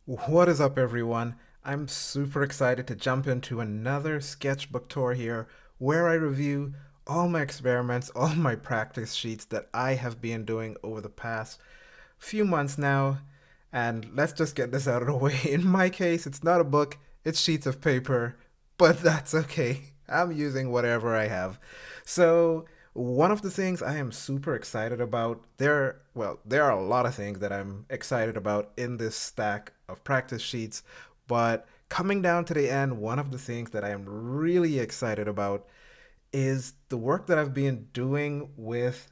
What is up, everyone? I'm super excited to jump into another sketchbook tour here where I review all my experiments, all my practice sheets that I have been doing over the past few months now. And let's just get this out of the way. In my case, it's not a book, it's sheets of paper, but that's okay. I'm using whatever I have. So, one of the things I am super excited about, there are a lot of things that I'm excited about in this stack of practice sheets, but coming down to the end, one of the things that I am really excited about is the work that I've been doing with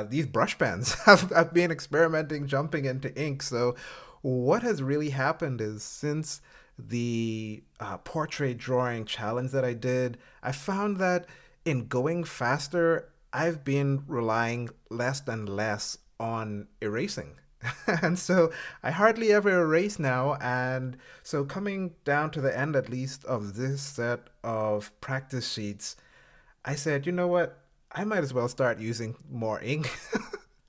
these brush pens. I've been experimenting, jumping into ink. So, what has really happened is since the portrait drawing challenge that I did, I found that in going faster, I've been relying less and less on erasing. And so I hardly ever erase now. And so, coming down to the end, at least, of this set of practice sheets, I said, you know what? I might as well start using more ink,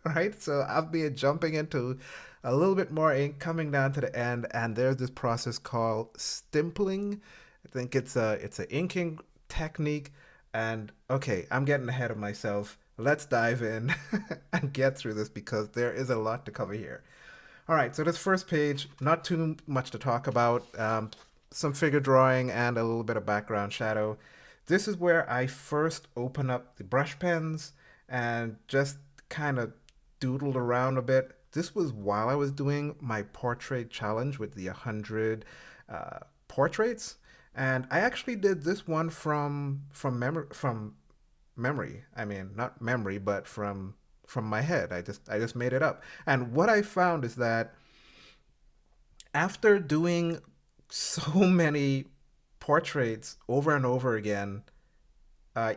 right? So I've been jumping into a little bit more ink coming down to the end, and there's this process called stippling. I think it's a inking technique. And okay, I'm getting ahead of myself. Let's dive in and get through this because there is a lot to cover here. All right, so this first page, not too much to talk about. Some figure drawing and a little bit of background shadow. This is where I first open up the brush pens and just kind of doodled around a bit. This was while I was doing my portrait challenge with the 100 portraits, and I actually did this one from memory. I mean, not memory, but from my head. I just made it up. And what I found is that after doing so many portraits over and over again,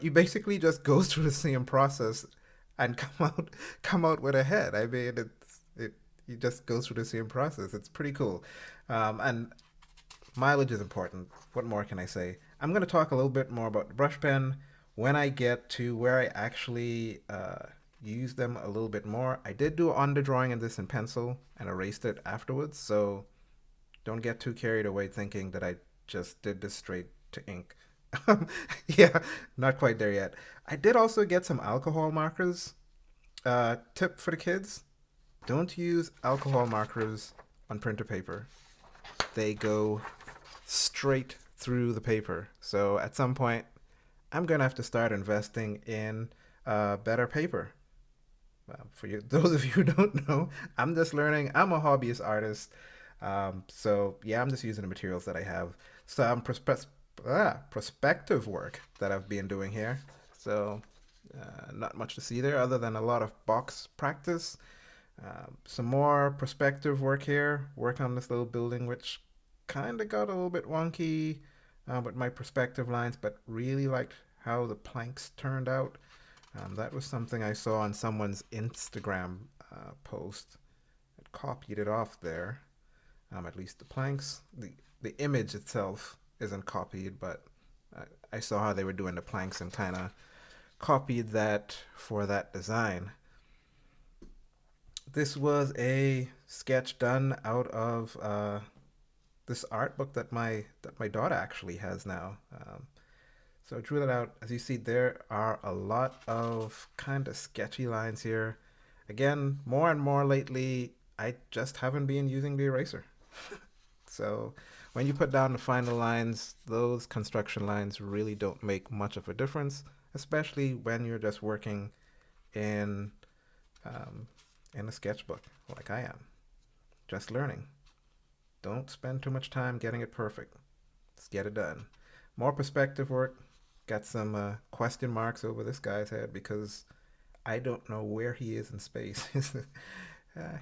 you basically just go through the same process and come out with a head. I mean, it you just go through the same process. It's pretty cool, and mileage is important. What more can I say? I'm going to talk a little bit more about the brush pen when I get to where I actually use them a little bit more. I did do underdrawing in this in pencil and erased it afterwards, so don't get too carried away thinking that I just did this straight to ink. Yeah, not quite there yet. I did also get some alcohol markers. Tip for the kids: don't use alcohol markers on printer paper. They go straight through the paper. So at some point, I'm gonna have to start investing in better paper. For you, those of you who don't know, I'm just learning. I'm a hobbyist artist, so yeah, I'm just using the materials that I have. Some prospective work that I've been doing here. So not much to see there, other than a lot of box practice. Some more perspective work here. Work on this little building, which kind of got a little bit wonky with my perspective lines, but really liked how the planks turned out. That was something I saw on someone's Instagram post. I copied it off there. At least the planks. The image itself isn't copied, but I saw how they were doing the planks and kind of copied that for that design. This was a sketch done out of this art book that my daughter actually has now. So I drew that out. As you see, there are a lot of kind of sketchy lines here. Again, more and more lately, I just haven't been using the eraser. So when you put down the final lines, those construction lines really don't make much of a difference, especially when you're just working in um, in a sketchbook like I am, just learning. Don't spend too much time getting it perfect. Just get it done. More perspective work. Got some question marks over this guy's head because I don't know where he is in space. uh,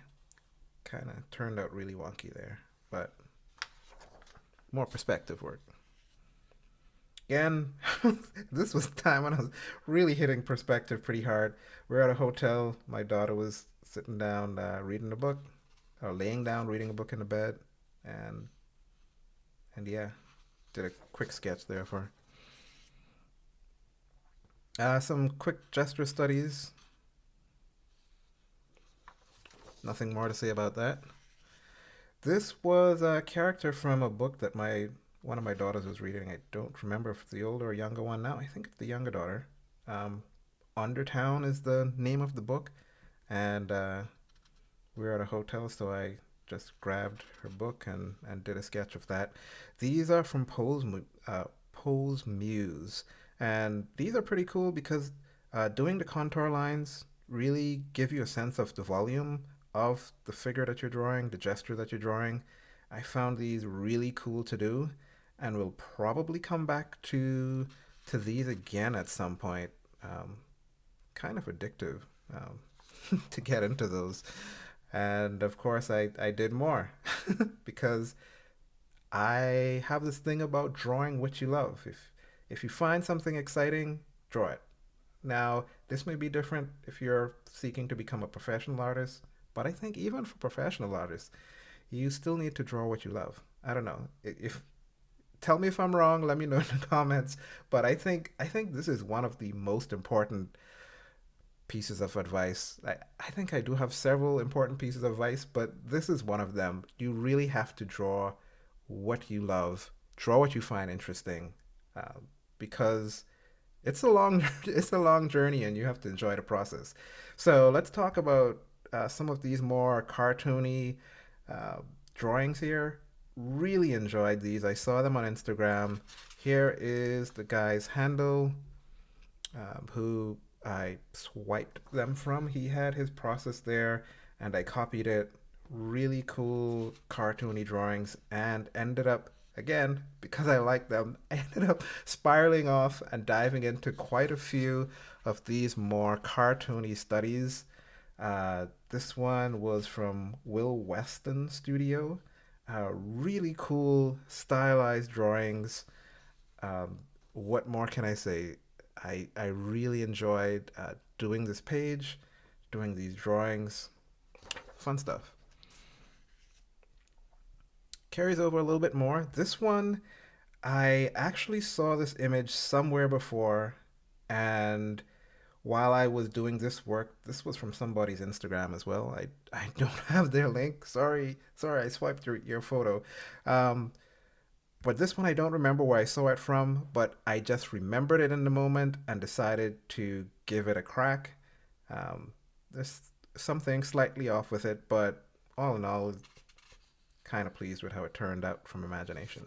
kind of turned out really wonky there, but more perspective work. Again, this was the time when I was really hitting perspective pretty hard. We're at a hotel. My daughter was sitting down reading a book, or laying down reading a book in the bed, and and yeah, did a quick sketch there for some quick gesture studies. Nothing more to say about that. This was a character from a book that my one of my daughters was reading. I don't remember if it's the older or younger one now. I think it's the younger daughter. Um, Undertown is the name of the book, and we were at a hotel, so I just grabbed her book and did a sketch of that. These are from Poe's Muse, and these are pretty cool because doing the contour lines really give you a sense of the volume of the figure that you're drawing, the gesture that you're drawing. I found these really cool to do, and will probably come back to these again at some point. Um, Kind of addictive to get into those. And of course, I did more because I have this thing about drawing what you love. If you find something exciting, draw it. Now, this may be different if you're seeking to become a professional artist, but I think even for professional artists, you still need to draw what you love. I don't know. If tell me if I'm wrong, let me know in the comments, but I think this is one of the most important pieces of advice. I think I do have several important pieces of advice, but this is one of them. You really have to draw what you love, draw what you find interesting, uh, because it's a long it's a long journey, and you have to enjoy the process. So let's talk about some of these more cartoony uh, drawings here. Really enjoyed these. I saw them on Instagram. Here is the guy's handle who I swiped them from. He had his process there, and I copied it. Really cool cartoony drawings, and ended up, again, because I like them, I ended up spiraling off and diving into quite a few of these more cartoony studies. This one was from Will Weston Studio. Really cool stylized drawings. um, what more can I say? I really enjoyed doing this page, doing these drawings. Fun stuff. Carries over a little bit more. This one, I actually saw this image somewhere before, and while I was doing this work, this was from somebody's Instagram as well. I don't have their link. Sorry, I swiped your photo. Um, But this one I don't remember where I saw it from, but I just remembered it in the moment and decided to give it a crack. There's something slightly off with it, but all in all, kind of pleased with how it turned out from imagination.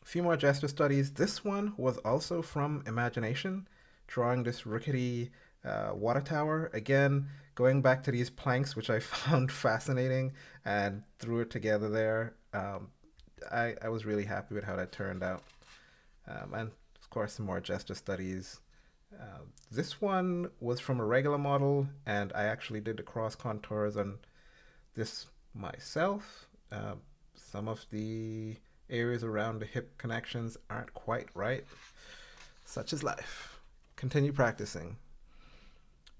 A few more gesture studies. This one was also from imagination, drawing this rickety water tower. Again, going back to these planks, which I found fascinating, and threw it together there. I was really happy with how that turned out. And of course, some more gesture studies. This one was from a regular model, and I actually did the cross contours on this myself. Some of the areas around the hip connections aren't quite right. Such is life. Continue practicing.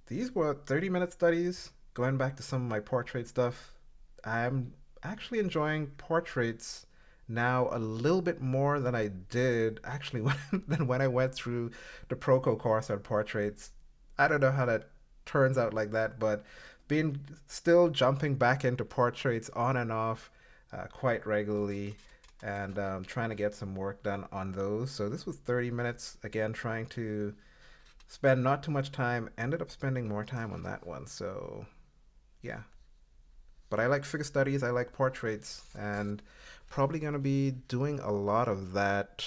These were 30-minute studies. Going back to some of my portrait stuff, I'm actually enjoying portraits now a little bit more than I did actually than when I went through the Proco course on portraits. I don't know how that turns out like that, but being still jumping back into portraits on and off quite regularly, and trying to get some work done on those. So this was 30 minutes again, trying to spend not too much time. Ended up spending more time on that one. So yeah, but I like figure studies, I like portraits, and probably going to be doing a lot of that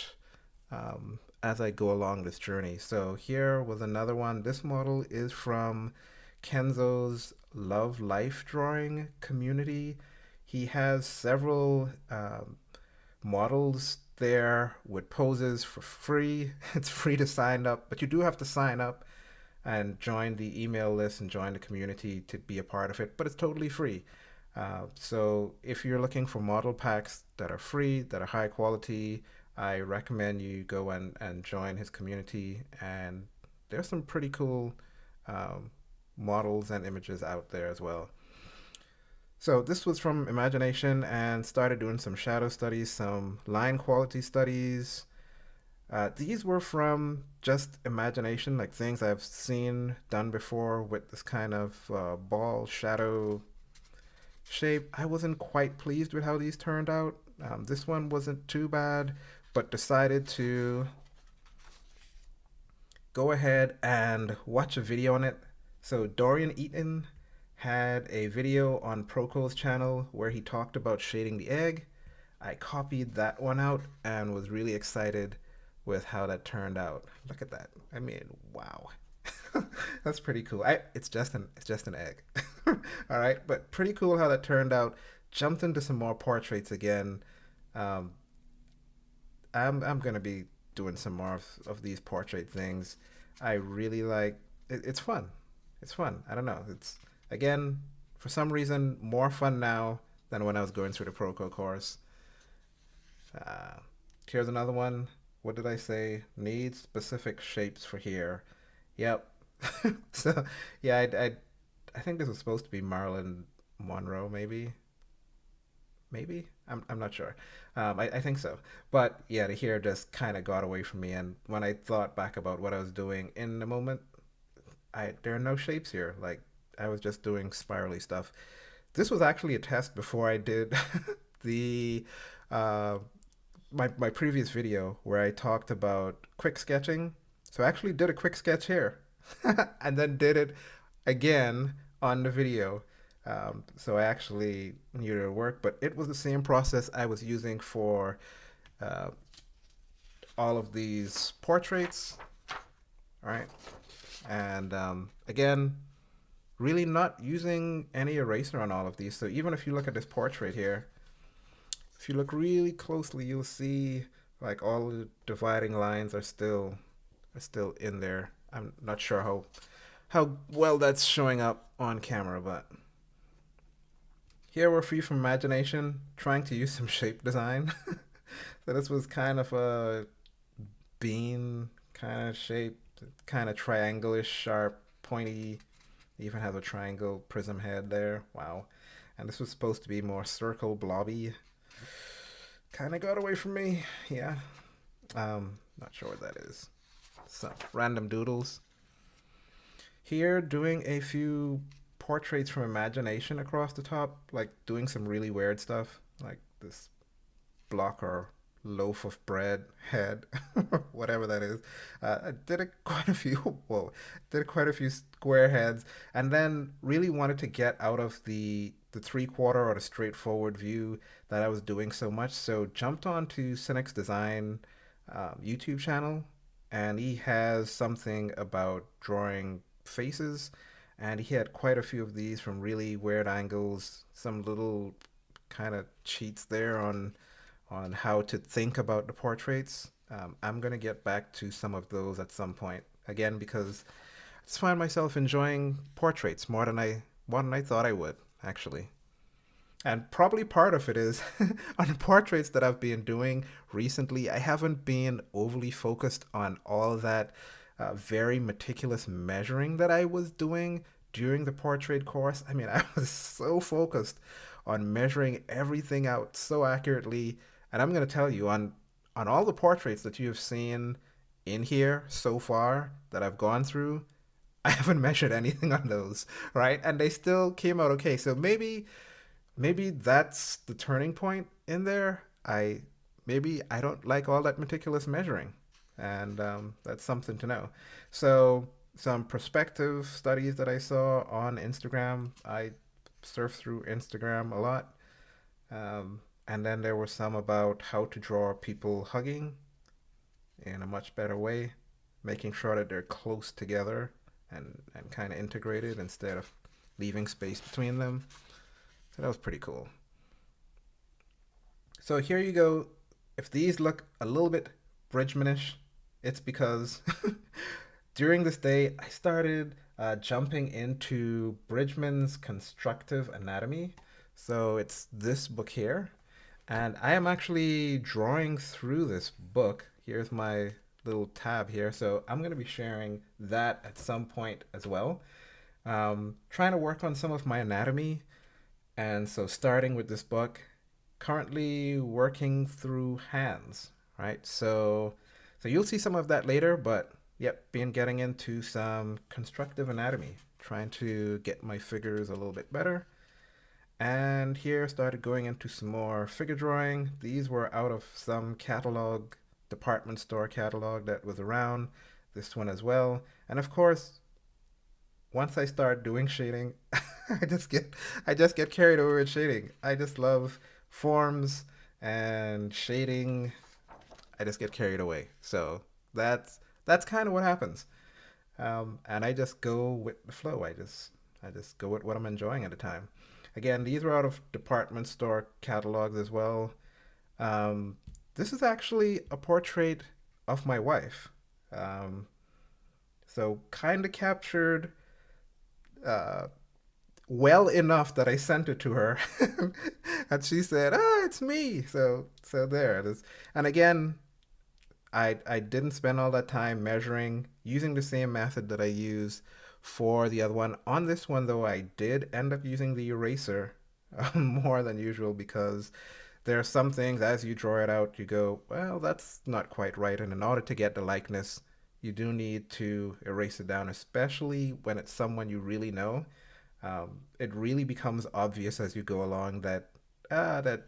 as I go along this journey. So here was another one. This model is from Kenzo's Love Life drawing community. He has several models there with poses for free. It's free to sign up, but you do have to sign up and join the email list and join the community to be a part of it, but it's totally free. So if you're looking for model packs that are free, that are high quality, I recommend you go and join his community. And there's some pretty cool um, models and images out there as well. So this was from imagination, and started doing some shadow studies, some line quality studies. These were from just imagination, like things I've seen done before with this kind of ball shadow shape. I wasn't quite pleased with how these turned out. This one wasn't too bad, but decided to go ahead and watch a video on it. So Dorian Eaton had a video on Proco's channel where he talked about shading the egg. I copied that one out and was really excited with how that turned out. Look at that. I mean, wow. That's pretty cool. It's just an egg. All right, but pretty cool how that turned out. Jumped into some more portraits again. Um, I'm gonna be doing some more of these portrait things. I really like it, it's fun. It's fun. I don't know. It's again for some reason more fun now than when I was going through the Proco course. Uh, Here's another one. What did I say? Need specific shapes for here. Yep. So yeah, I think this was supposed to be Marilyn Monroe, maybe. Maybe I'm not sure. I think so, but yeah, the hair just kind of got away from me. And when I thought back about what I was doing in the moment, I there are no shapes here. Like I was just doing spirally stuff. This was actually a test before I did the uh, my previous video where I talked about quick sketching. So I actually did a quick sketch here, and then did it again on the video. So I actually knew it would work, but it was the same process I was using for uh, all of these portraits. All right, and again, really not using any eraser on all of these. So even if you look at this portrait here, if you look really closely, you'll see like all the dividing lines are still in there. I'm not sure how well that's showing up on camera, but here we're free from imagination, trying to use some shape design. So this was kind of a bean kind of shape, kind of triangle-ish, sharp, pointy. It even has a triangle prism head there. Wow. And this was supposed to be more circle blobby. Kind of got away from me. Yeah. Not sure what that is. So random doodles. Here, doing a few portraits from imagination across the top, like doing some really weird stuff, like this block or loaf of bread head, whatever that is. I did quite a few. Whoa, did quite a few square heads, and then really wanted to get out of the 3/4 or the straightforward view that I was doing so much. So jumped onto Cynic's Design YouTube channel, and he has something about drawing faces, and he had quite a few of these from really weird angles, some little kind of cheats there on how to think about the portraits. I'm gonna get back to some of those at some point again because I just find myself enjoying portraits more than I thought I would actually. And probably part of it is on the portraits that I've been doing recently, I haven't been overly focused on all that very meticulous measuring that I was doing during the portrait course. I mean, I was so focused on measuring everything out so accurately. And I'm going to tell you on all the portraits that you have seen in here so far that I've gone through, I haven't measured anything on those, right? And they still came out okay. So maybe that's the turning point in there. Maybe I don't like all that meticulous measuring, and that's something to know. So some perspective studies that I saw on Instagram. I surf through Instagram a lot, and then there were some about how to draw people hugging in a much better way, making sure that they're close together and kind of integrated instead of leaving space between them. So that was pretty cool. So here you go. If these look a little bit Bridgmanish, it's because during this day I started jumping into Bridgman's Constructive Anatomy. So it's this book here. And I am actually drawing through this book. Here's my little tab here. So I'm going to be sharing that at some point as well. Trying to work on some of my anatomy. And so starting with this book, currently working through hands, right? So you'll see some of that later, but yep, been getting into some constructive anatomy, trying to get my figures a little bit better. And here started going into some more figure drawing. These were out of some catalog, department store catalog that was around. This one as well. And of course, once I start doing shading, I just get I just get carried away with shading. I just love forms and shading. I just get carried away. So that's kind of what happens. And I just go with the flow. I just go with what I'm enjoying at the time. Again, these are out of department store catalogs as well. Um, this is actually a portrait of my wife. Um, so kind of captured uh, well enough that I sent it to her, and she said, "Ah, it's me." So there it is. And again, I didn't spend all that time measuring using the same method that I used for the other one. On this one though, I did end up using the eraser more than usual because there are some things as you draw it out, you go, well, that's not quite right. And in order to get the likeness, you do need to erase it down, especially when it's someone you really know. It really becomes obvious as you go along that that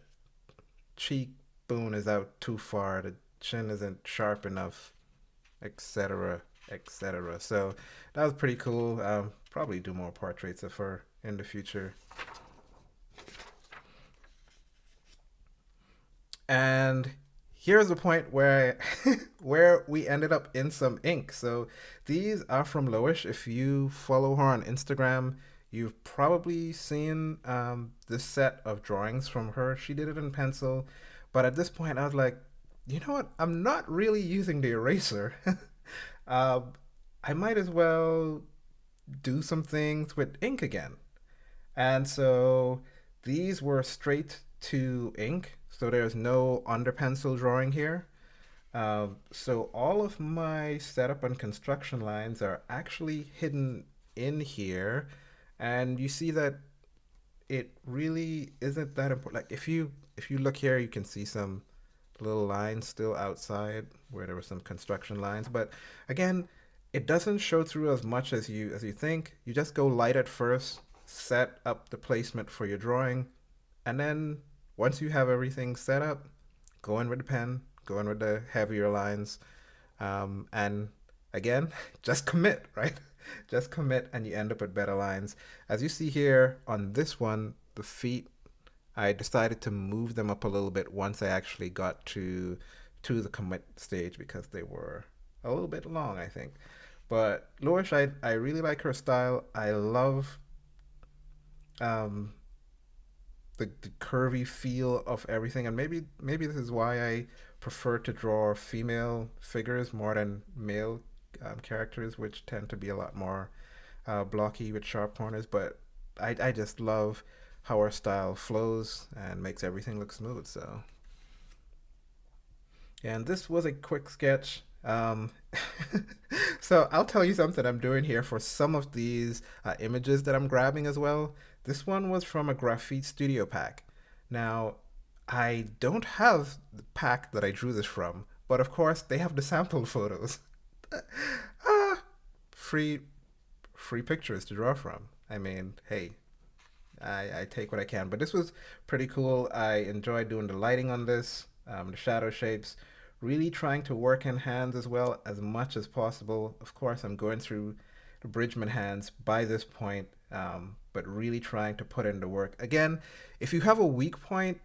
cheekbone is out too far, the chin isn't sharp enough, etc., etc. So that was pretty cool. Probably do more portraits of her in the future. And here's the point where where we ended up in some ink. So these are from Loish. If you follow her on Instagram, you've probably seen this set of drawings from her. She did it in pencil, but at this point, I was like, you know what? I'm not really using the eraser. um, I might as well do some things with ink again. And so these were straight to ink. So there's no under pencil drawing here. So all of my setup and construction lines are actually hidden in here. And you see that it really isn't that important. Like if you look here, you can see some little lines still outside where there were some construction lines. But again, it doesn't show through as much as you think. You just go light at first, set up the placement for your drawing, and then once you have everything set up, go in with the pen, go in with the heavier lines, and again, just commit, right? Just commit, and you end up with better lines. As you see here on this one, the feet, I decided to move them up a little bit once I actually got to the commit stage because they were a little bit long, I think. But Loish, I really like her style. I love um, the curvy feel of everything, and maybe this is why I prefer to draw female figures more than male characters, which tend to be a lot more blocky with sharp corners. But I just love how her style flows and makes everything look smooth. So, and this was a quick sketch. So I'll tell you something I'm doing here for some of these images that I'm grabbing as well. This one was from a Graphite Studio pack. Now, I don't have the pack that I drew this from, but of course they have the sample photos. ah, free free pictures to draw from. I mean, hey, I take what I can. But this was pretty cool. I enjoyed doing the lighting on this, the shadow shapes, really trying to work in hands as well as much as possible. Of course, I'm going through the Bridgman hands by this point, but really trying to put in the work. Again, if you have a weak point,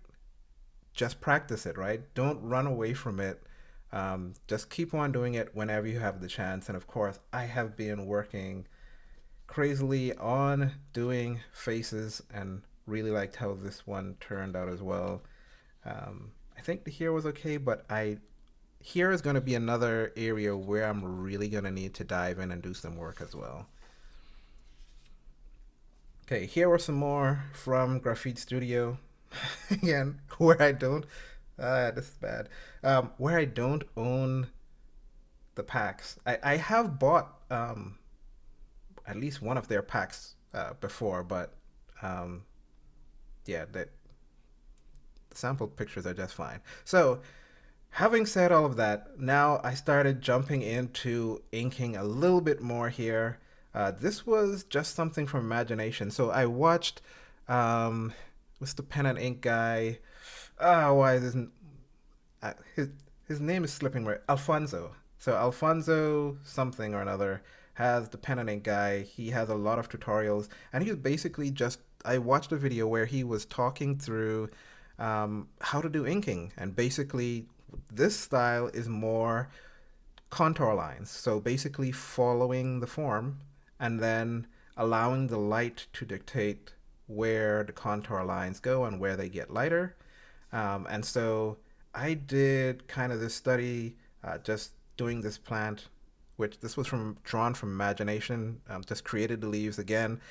just practice it, right? Don't run away from it. Just keep on doing it whenever you have the chance. And of course, I have been working crazily on doing faces and really liked how this one turned out as well. I think the hair was okay, but I here is going to be another area where I'm really going to need to dive in and do some work as well. Okay, here were some more from Graffiti Studio. Again, where I don't, this is bad. Where I don't own the packs. I have bought at least one of their packs before, but um, yeah, the sample pictures are just fine. So, having said all of that, now I started jumping into inking a little bit more here. This was just something from imagination. So I watched. Um, what's the pen and ink guy? Ah, why is uh, his his name is slipping right. Alfonso. So Alfonso something or another has the pen and ink guy. He has a lot of tutorials, and he was basically just. I watched a video where he was talking through how to do inking, and basically this style is more contour lines. So basically following the form and then allowing the light to dictate where the contour lines go and where they get lighter. And so I did kind of this study, just doing this plant, which this was from drawn from imagination. Just created the leaves again.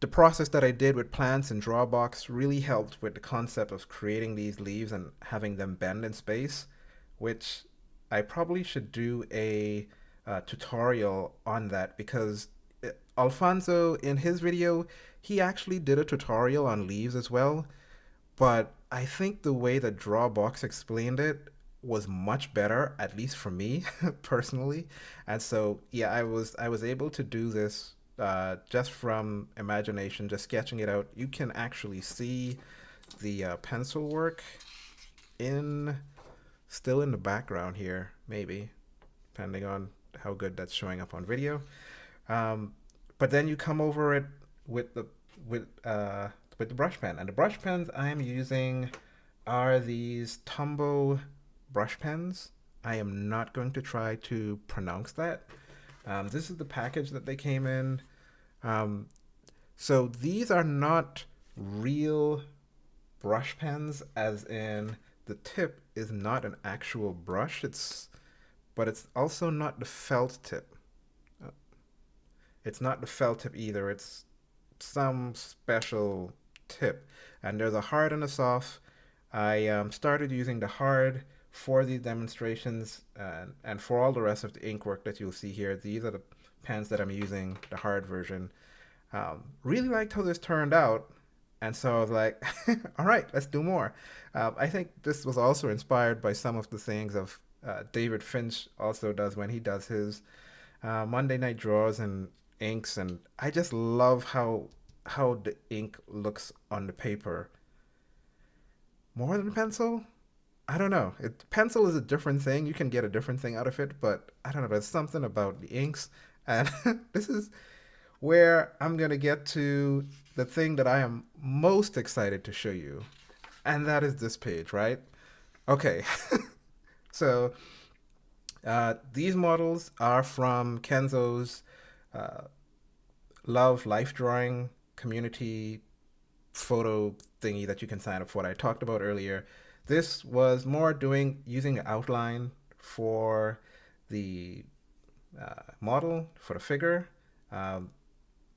The process that I did with plants and Drawbox really helped with the concept of creating these leaves and having them bend in space, which I probably should do a tutorial on that because Alfonso in his video he actually did a tutorial on leaves as well, but I think the way that Drawbox explained it was much better, at least for me personally. And so, yeah, I was able to do this just from imagination, just sketching it out. You can actually see the pencil work in still in the background here, maybe, depending on how good that's showing up on video. Um, but then you come over it with the with uh, with the brush pen, and the brush pens I am using are these Tombow brush pens. I am not going to try to pronounce that. This is the package that they came in. Um, so these are not real brush pens, as in the tip is not an actual brush. But it's also not the felt tip. Uh, It's not the felt tip either. It's some special tip. And there's a hard and a soft. I started using the hard for these demonstrations and for all the rest of the ink work that you'll see here. These are the pens that I'm using, the hard version. Really liked how this turned out. And so I was like, all right, let's do more. I think this was also inspired by some of the things of David Finch also does when he does his Monday night draws and inks, and I just love how the ink looks on the paper more than pencil. I don't know. Pencil is a different thing. You can get a different thing out of it, but I don't know. There's something about the inks, and this is where I'm gonna get to the thing that I am most excited to show you, and that is this page, right? Okay, so these models are from Kenzo's uh, Love Life Drawing community photo thingy that you can sign up for that I talked about earlier. This was more doing using an outline for the model for the figure. Um,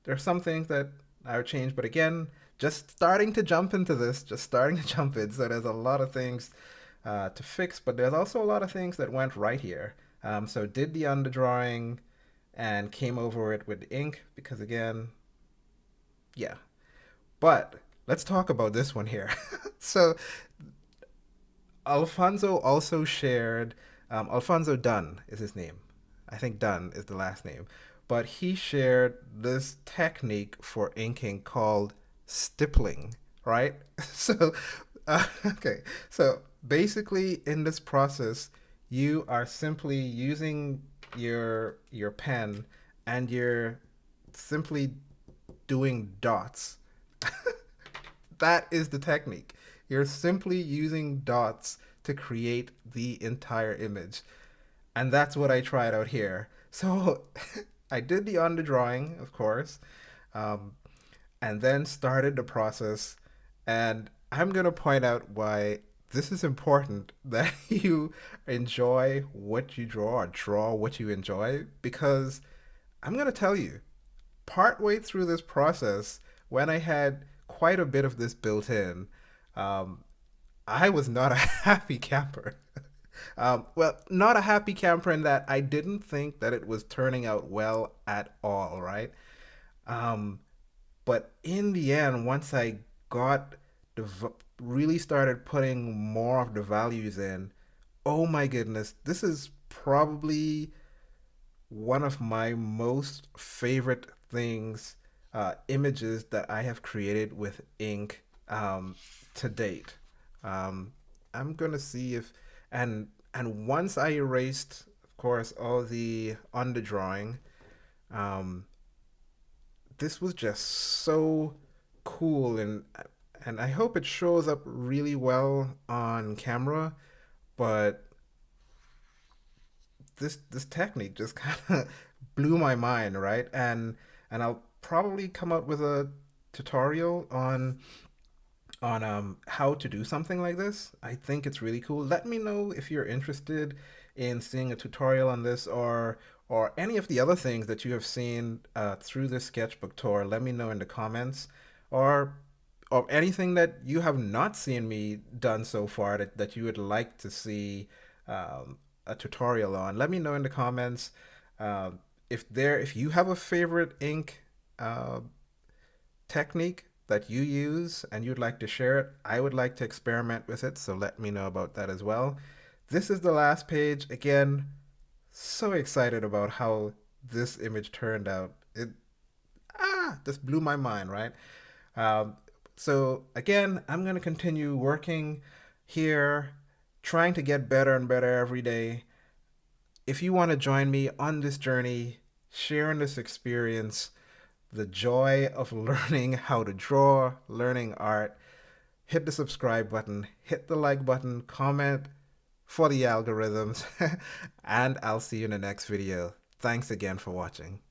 there are some things that I would change, but again, just starting to jump into this, just starting to jump in. So there's a lot of things to fix, but there's also a lot of things that went right here. So did the underdrawing and came over it with ink because again, yeah. But let's talk about this one here. So Alfonso also shared, Alfonso Dunn is his name. I think Dunn is the last name. But he shared this technique for inking called stippling, right? So, okay. So basically, in this process, you are simply using your pen and you're simply doing dots. That is the technique. You're simply using dots to create the entire image. And that's what I tried out here. So I did the underdrawing, of course, um, and then started the process. And I'm going to point out why this is important that you enjoy what you draw or draw what you enjoy, because I'm going to tell you, partway through this process, when I had quite a bit of this built in, um, I was not a happy camper. Well, not a happy camper in that I didn't think that it was turning out well at all, right? Um, but in the end, once I got really started putting more of the values in, oh my goodness, this is probably one of my most favorite things, images that I have created with ink um, to date. Um, I'm gonna see if and once I erased, of course, all the underdrawing, um, this was just so cool and I hope it shows up really well on camera. But this technique just kind of blew my mind, right? And I'll probably come up with a tutorial on how to do something like this. I think it's really cool. Let me know if you're interested in seeing a tutorial on this or any of the other things that you have seen through this sketchbook tour. Let me know in the comments or or anything that you have not seen me done so far that you would like to see a tutorial on. Let me know in the comments. If you have a favorite ink uh, technique that you use and you'd like to share it, I would like to experiment with it, so let me know about that as well. This is the last page. Again, so excited about how this image turned out. It just blew my mind, right? Um, so again, I'm going to continue working here, trying to get better and better every day. If you want to join me on this journey, sharing this experience, the joy of learning how to draw, learning art, hit the subscribe button, hit the like button, comment for the algorithms, and I'll see you in the next video. Thanks again for watching.